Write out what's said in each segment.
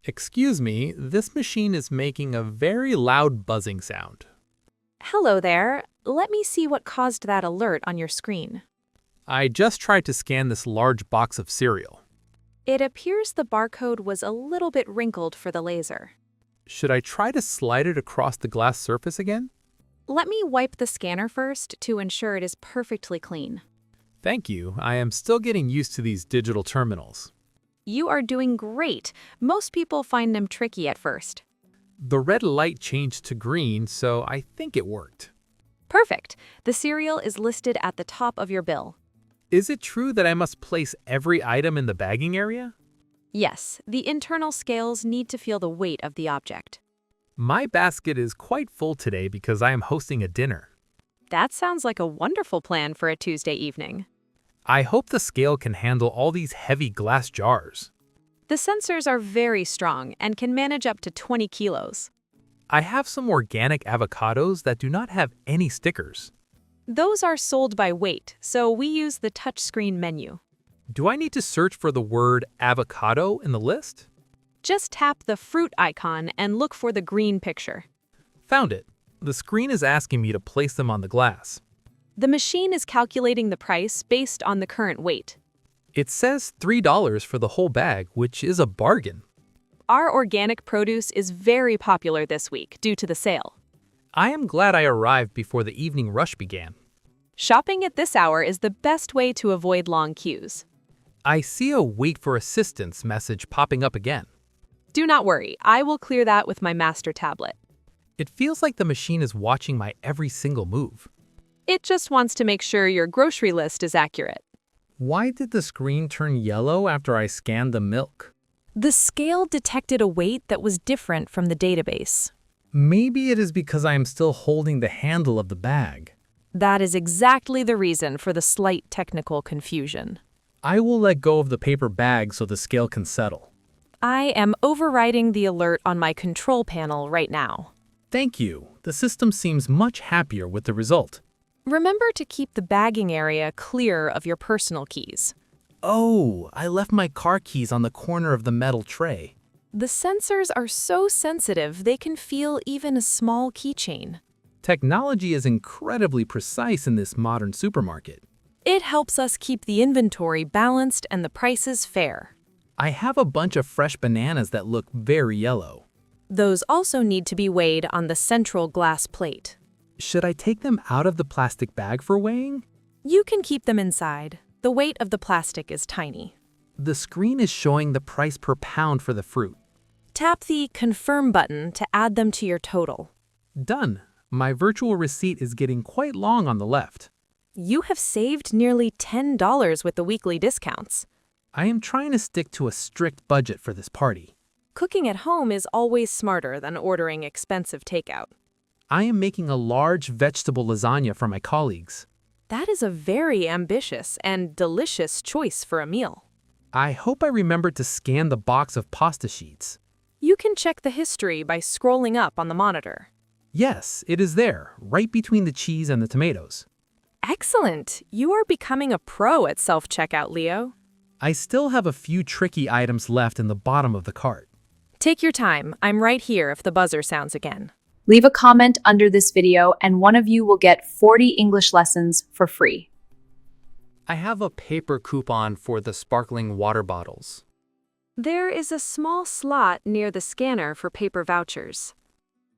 Excuse me, this machine is making a very loud buzzing sound. Hello there. Let me see what caused that alert on your screen. I just tried to scan this large box of cereal. It appears the barcode was a little bit wrinkled for the laser. Should I try to slide it across the glass surface again? Let me wipe the scanner first to ensure it is perfectly clean. Thank you. I am still getting used to these digital terminals. You are doing great. Most people find them tricky at first. The red light changed to green, so I think it worked. Perfect. The cereal is listed at the top of your bill. Is it true that I must place every item in the bagging area? Yes, the internal scales need to feel the weight of the object. My basket is quite full today because I am hosting a dinner. That sounds like a wonderful plan for a Tuesday evening. I hope the scale can handle all these heavy glass jars. The sensors are very strong and can manage up to 20 kilos. I have some organic avocados that do not have any stickers. Those are sold by weight, so we use the touchscreen menu. Do I need to search for the word avocado in the list? Just tap the fruit icon and look for the green picture. Found it. The screen is asking me to place them on the glass. The machine is calculating the price based on the current weight. It says $3 for the whole bag, which is a bargain. Our organic produce is very popular this week due to the sale. I am glad I arrived before the evening rush began. Shopping at this hour is the best way to avoid long queues. I see a wait for assistance message popping up again. Do not worry, I will clear that with my master tablet. It feels like the machine is watching my every single move. It just wants to make sure your grocery list is accurate. Why did the screen turn yellow after I scanned the milk? The scale detected a weight that was different from the database. Maybe it is because I am still holding the handle of the bag. That is exactly the reason for the slight technical confusion. I will let go of the paper bag so the scale can settle. I am overriding the alert on my control panel right now. Thank you. The system seems much happier with the result. Remember to keep the bagging area clear of your personal keys. Oh, I left my car keys on the corner of the metal tray. The sensors are so sensitive they can feel even a small keychain. Technology is incredibly precise in this modern supermarket. It helps us keep the inventory balanced and the prices fair. I have a bunch of fresh bananas that look very yellow. Those also need to be weighed on the central glass plate. Should I take them out of the plastic bag for weighing? You can keep them inside. The weight of the plastic is tiny. The screen is showing the price per pound for the fruit. Tap the Confirm button to add them to your total. Done. My virtual receipt is getting quite long on the left. You have saved nearly $10 with the weekly discounts. I am trying to stick to a strict budget for this party. Cooking at home is always smarter than ordering expensive takeout. I am making a large vegetable lasagna for my colleagues. That is a very ambitious and delicious choice for a meal. I hope I remember to scan the box of pasta sheets. You can check the history by scrolling up on the monitor. Yes, it is there, right between the cheese and the tomatoes. Excellent! You are becoming a pro at self-checkout, Leo. I still have a few tricky items left in the bottom of the cart. Take your time. I'm right here if the buzzer sounds again. Leave a comment under this video and one of you will get 40 English lessons for free. I have a paper coupon for the sparkling water bottles. There is a small slot near the scanner for paper vouchers.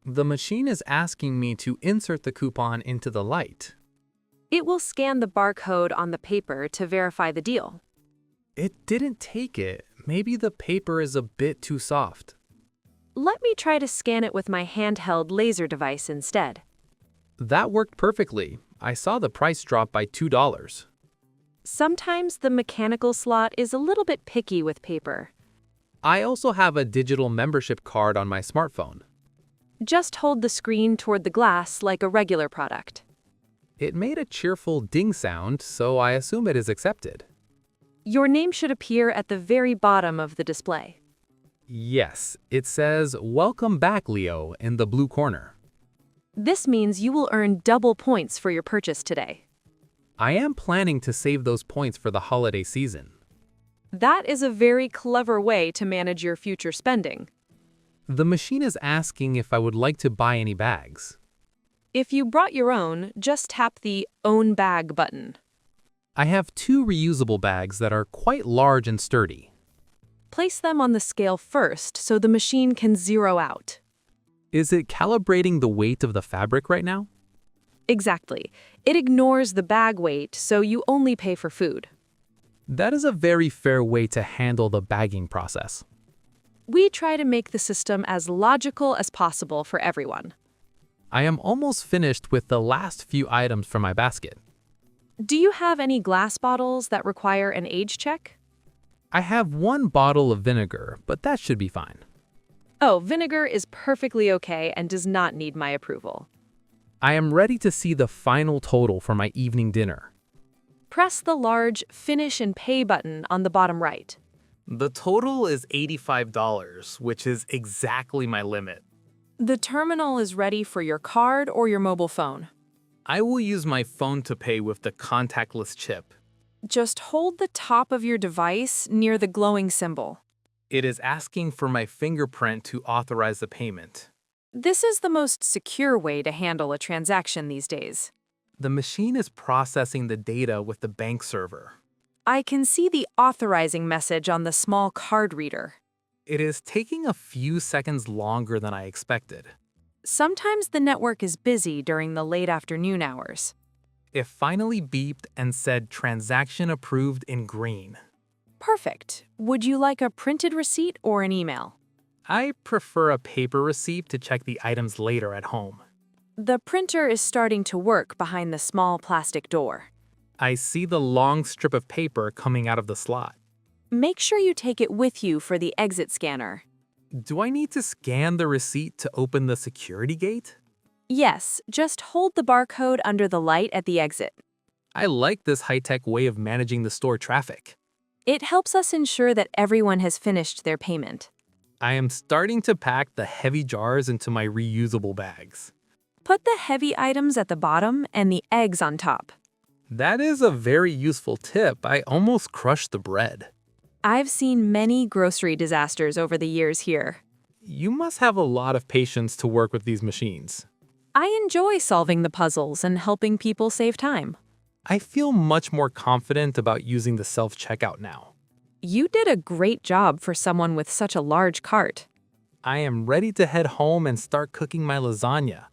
The machine is asking me to insert the coupon into the light. It will scan the barcode on the paper to verify the deal. It didn't take it. Maybe the paper is a bit too soft. Let me try to scan it with my handheld laser device instead. That worked perfectly. I saw the price drop by $2. Sometimes the mechanical slot is a little bit picky with paper. I also have a digital membership card on my smartphone. Just hold the screen toward the glass like a regular product. It made a cheerful ding sound, so I assume it is accepted. Your name should appear at the very bottom of the display. Yes, it says, "Welcome back, Leo," in the blue corner. This means you will earn double points for your purchase today. I am planning to save those points for the holiday season. That is a very clever way to manage your future spending. The machine is asking if I would like to buy any bags. If you brought your own, just tap the Own Bag button. I have 2 reusable bags that are quite large and sturdy. Place them on the scale first so the machine can zero out. Is it calibrating the weight of the fabric right now? Exactly. It ignores the bag weight, so you only pay for food. That is a very fair way to handle the bagging process. We try to make the system as logical as possible for everyone. I am almost finished with the last few items from my basket. Do you have any glass bottles that require an age check? I have 1 bottle of vinegar, but that should be fine. Oh, vinegar is perfectly okay and does not need my approval. I am ready to see the final total for my evening dinner. Press the large Finish and Pay button on the bottom right. The total is $85, which is exactly my limit. The terminal is ready for your card or your mobile phone. I will use my phone to pay with the contactless chip. Just hold the top of your device near the glowing symbol. It is asking for my fingerprint to authorize the payment. This is the most secure way to handle a transaction these days. The machine is processing the data with the bank server. I can see the authorizing message on the small card reader. It is taking a few seconds longer than I expected. Sometimes the network is busy during the late afternoon hours. It finally beeped and said transaction approved in green. Perfect. Would you like a printed receipt or an email? I prefer a paper receipt to check the items later at home. The printer is starting to work behind the small plastic door. I see the long strip of paper coming out of the slot. Make sure you take it with you for the exit scanner. Do I need to scan the receipt to open the security gate? Yes, just hold the barcode under the light at the exit. I like this high-tech way of managing the store traffic. It helps us ensure that everyone has finished their payment. I am starting to pack the heavy jars into my reusable bags. Put the heavy items at the bottom and the eggs on top. That is a very useful tip. I almost crushed the bread. I've seen many grocery disasters over the years here. You must have a lot of patience to work with these machines. I enjoy solving the puzzles and helping people save time. I feel much more confident about using the self-checkout now. You did a great job for someone with such a large cart. I am ready to head home and start cooking my lasagna.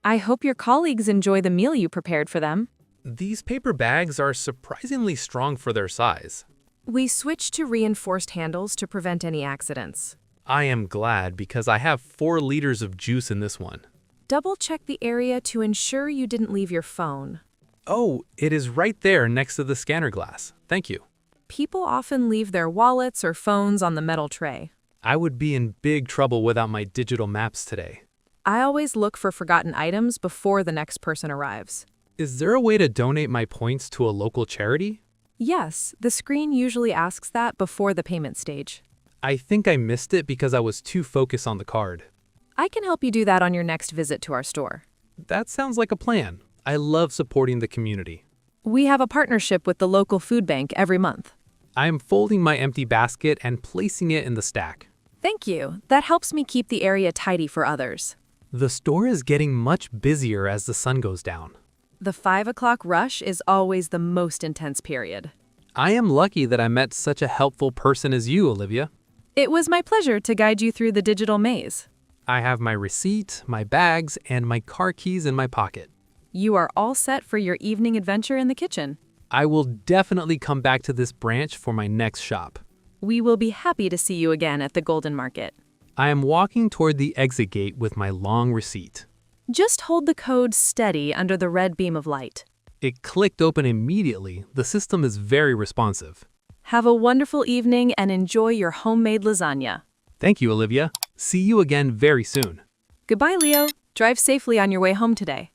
I hope your colleagues enjoy the meal you prepared for them. These paper bags are surprisingly strong for their size. We switched to reinforced handles to prevent any accidents. I am glad because I have 4 liters of juice in this one. Double-check the area to ensure you didn't leave your phone. Oh, it is right there next to the scanner glass. Thank you. People often leave their wallets or phones on the metal tray. I would be in big trouble without my digital maps today. I always look for forgotten items before the next person arrives. Is there a way to donate my points to a local charity? Yes, the screen usually asks that before the payment stage. I think I missed it because I was too focused on the card. I can help you do that on your next visit to our store. That sounds like a plan. I love supporting the community. We have a partnership with the local food bank every month. I am folding my empty basket and placing it in the stack. Thank you. That helps me keep the area tidy for others. The store is getting much busier as the sun goes down. The 5 o'clock rush is always the most intense period. I am lucky that I met such a helpful person as you, Olivia. It was my pleasure to guide you through the digital maze. I have my receipt, my bags, and my car keys in my pocket. You are all set for your evening adventure in the kitchen. I will definitely come back to this branch for my next shop. We will be happy to see you again at the Golden Market. I am walking toward the exit gate with my long receipt. Just hold the code steady under the red beam of light. It clicked open immediately. The system is very responsive. Have a wonderful evening and enjoy your homemade lasagna. Thank you, Olivia. See you again very soon. Goodbye, Leo. Drive safely on your way home today.